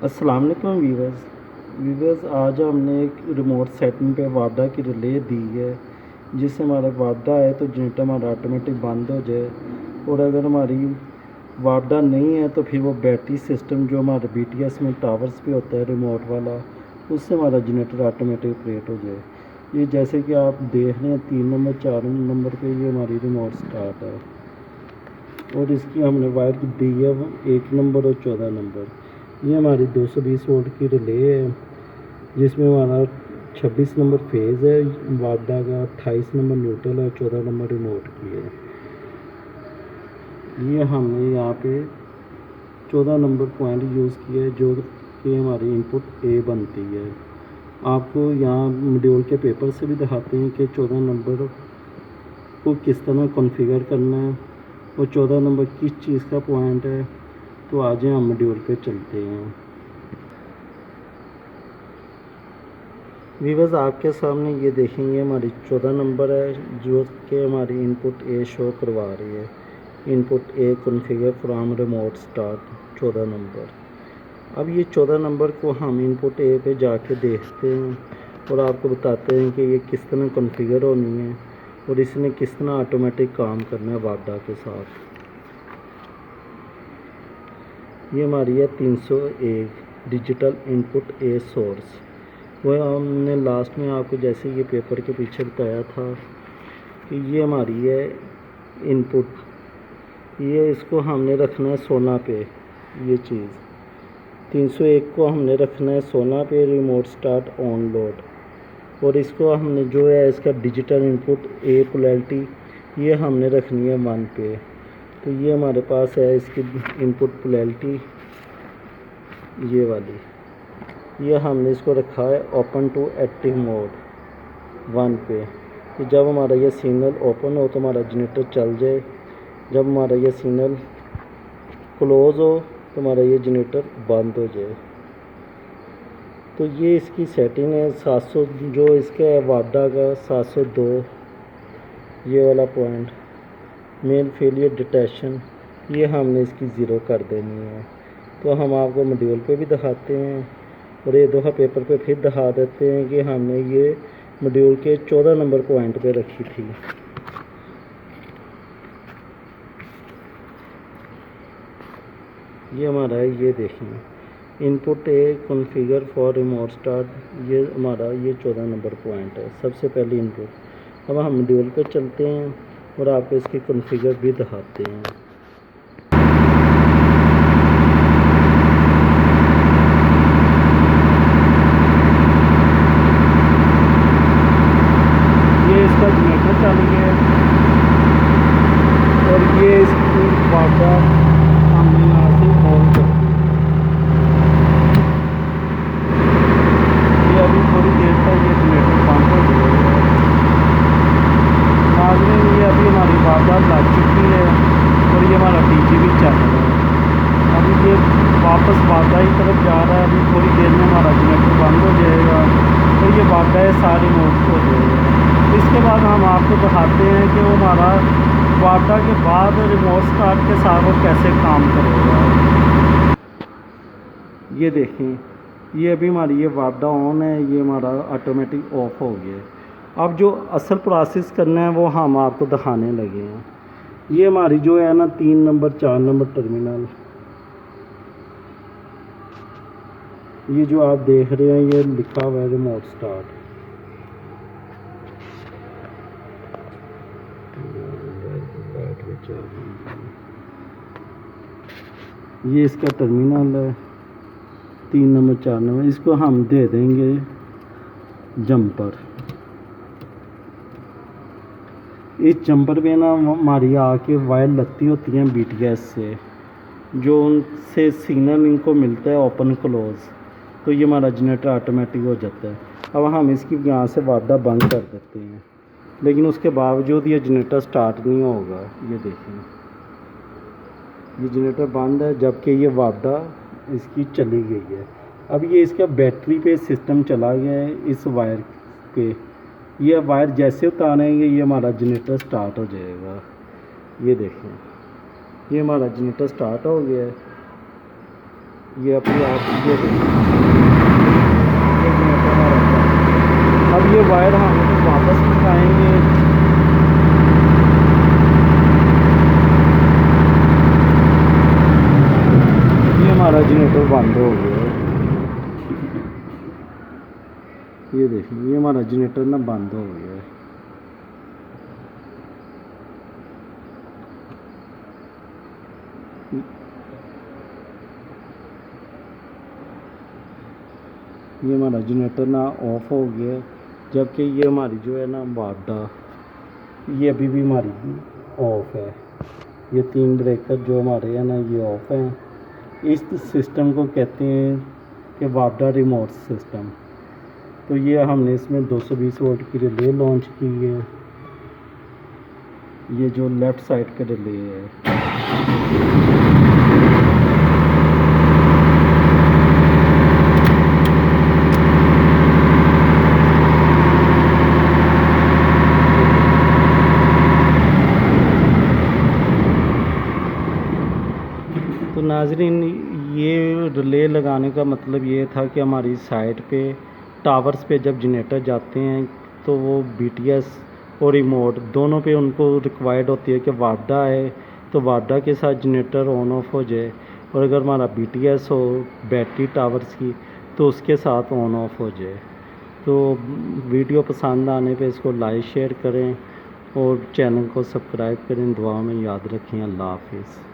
अस्सलाम वालेकुम वीवर्स आज हमने एक रिमोट सेटिंग पे वापडा की रिले दी है जिससे हमारा वापडा है तो जनरेटर हमारा ऑटोमेटिक बंद हो जाए। और अगर हमारी वापडा नहीं है तो फिर वो बैटरी सिस्टम जो हमारे BTS में टावर्स पे होता है रिमोट वाला, उससे हमारा जनरेटर ऑटोमेटिक ऑपरेट हो जाए। ये जैसे कि आप देख रहे हैं 3 नंबर 4 नंबर पे ये हमारी रिमोट स्टार्ट है और इसकी हमने वायर दी है 1 नंबर और 14 नंबर। ये हमारी 220 वोल्ट की रिले है जिसमें हमारा 26 नंबर फेज़ है वापडा का, 28 नंबर न्यूट्रल है और 14 नंबर रिमोट की है। ये हमने यहाँ पे 14 नंबर पॉइंट यूज़ किया है जो कि हमारी इनपुट ए बनती है। आपको यहाँ मॉड्यूल के पेपर से भी दिखाते हैं कि 14 नंबर को किस तरह कॉन्फ़िगर करना है और 14 नंबर किस चीज़ का पॉइंट है। तो आज हम मॉड्यूल पे चलते हैं। वीवर्स आपके सामने ये देखेंगे हमारी 14 नंबर है जो कि हमारी इनपुट ए शो करवा रही है। Input A configure from remote start 14 number. अब ये 14 नंबर को हम इनपुट ए पे जाके देखते हैं और आपको बताते हैं कि ये किस तरह कॉन्फ़िगर होनी है और इसने किस तरह ऑटोमेटिक काम करना है वापडा के साथ। ये हमारी है 301 डिजिटल इनपुट ए सोर्स। वह हमने लास्ट में आपको जैसे ये पेपर के पीछे बताया था कि ये हमारी है इनपुट, ये इसको हमने रखना है 16 पे। ये चीज़ 301 को हमने रखना है 16 पे रिमोट स्टार्ट ऑन लोड। और इसको हमने जो है इसका डिजिटल इनपुट ए पोलैरिटी ये हमने रखनी है 1 पे। तो ये हमारे पास है इसकी इनपुट पोलैरिटी ये वाली, ये हमने इसको रखा है ओपन टू एक्टिव मोड 1 पे। तो जब हमारा ये सिग्नल ओपन हो तो हमारा जनरेटर चल जाए, जब हमारा ये सिग्नल क्लोज़ हो तो हमारा ये जनरेटर बंद हो जाए। तो ये इसकी सेटिंग है 700 जो इसका है वापडा का 702 ये वाला पॉइंट मेन फेलियर डिटेक्शन, ये हमने इसकी ज़ीरो कर देनी है। तो हम आपको मॉड्यूल पे भी दिखाते हैं और ये दफ़ा पेपर पे फिर दिखा देते हैं कि हमने ये मॉड्यूल के 14 नंबर पॉइंट पे रखी थी। ये हमारा है, ये देखें input A configure for remote start, ये हमारा ये 14 नंबर पॉइंट है सबसे पहली इनपुट। अब हम मॉड्यूल पे चलते हैं और आपको इसकी कॉन्फ़िगर भी दिखाते हैं। ये इसका जनरेटर चल गया और ये इसकी वापडा हमने यहाँ से ऑन कर दी। ये अभी थोड़ी देर तक ये जनरेटर बंद हो जाएगा। नाज़रीन ये अभी हमारी वापडा लग चुकी है और ये हमारा डीजे भी चल रहा है। अभी ये वापस वापडा की तरफ जा रहा है। अभी थोड़ी देर में हमारा जनरेटर बंद हो जाएगा और ये वापडा है सारे मोड हो जाएगा। इसके बाद हम आपको दिखाते हैं कि वो हमारा वापडा के बाद रिमोट स्टार्ट के साथ वो कैसे काम करेगा। ये देखें ये अभी हमारी ये वापडा ऑन है, ये हमारा ऑटोमेटिक ऑफ हो गया। अब जो असल प्रोसेस करना है वो हम आपको दिखाने लगे हैं। ये हमारी जो है ना 3 नंबर 4 नंबर टर्मिनल, ये जो आप देख रहे हैं ये लिखा हुआ है रिमोट स्टार्ट। ये इसका टर्मिनल है 3 नंबर 4 नंबर, इसको हम दे देंगे जंपर। इस जंपर पे ना हमारी आके वायर लगती होती हैं BTS से, जो उनसे सिग्नल इनको मिलता है ओपन क्लोज़, तो ये हमारा जनरेटर ऑटोमेटिक हो जाता है। अब हम इसकी यहाँ से वापडा बंद कर देते हैं, लेकिन उसके बावजूद ये जनरेटर स्टार्ट नहीं होगा। ये देखें ये जनरेटर बंद है जबकि ये वापडा इसकी चली गई है। अब ये इसका बैटरी पे सिस्टम चला गया है इस वायर पे। ये वायर जैसे उतारेंगे ये हमारा जनरेटर स्टार्ट हो जाएगा। ये देखें ये हमारा जनरेटर स्टार्ट हो गया है। ये अपनी आप ये जनरेटर हमारा था। अब ये वायर हम वापस उठाएंगे। ये हमारा जनरेटर बंद हो गया है। ये देखिए ये हमारा जनरेटर ना बंद हो गया है। ये हमारा जनरेटर ना ऑफ हो गया, जबकि ये हमारी जो है ना वापडा ये अभी भी हमारी ऑफ है। ये 3 ब्रेकर जो हमारे हैं ना ये ऑफ हैं। इस सिस्टम को कहते हैं कि वापडा रिमोट सिस्टम। तो ये हमने इसमें 220 वोल्ट की रिले लॉन्च की है। ये जो लेफ़्ट साइड का रिले है। तो नाज़रीन ये रिले लगाने का मतलब ये था कि हमारी साइट पे टावर्स पे जब जनरेटर जाते हैं तो वो BTS और रिमोट दोनों पे उनको रिक्वायर्ड होती है कि वापडा है तो वापडा के साथ जनरेटर ऑन ऑफ हो जाए, और अगर हमारा BTS हो बैटरी टावर्स की तो उसके साथ ऑन ऑफ हो जाए। तो वीडियो पसंद आने पे इसको लाइक शेयर करें और चैनल को सब्सक्राइब करें। दुआ में याद रखें। अल्लाह हाफिज़।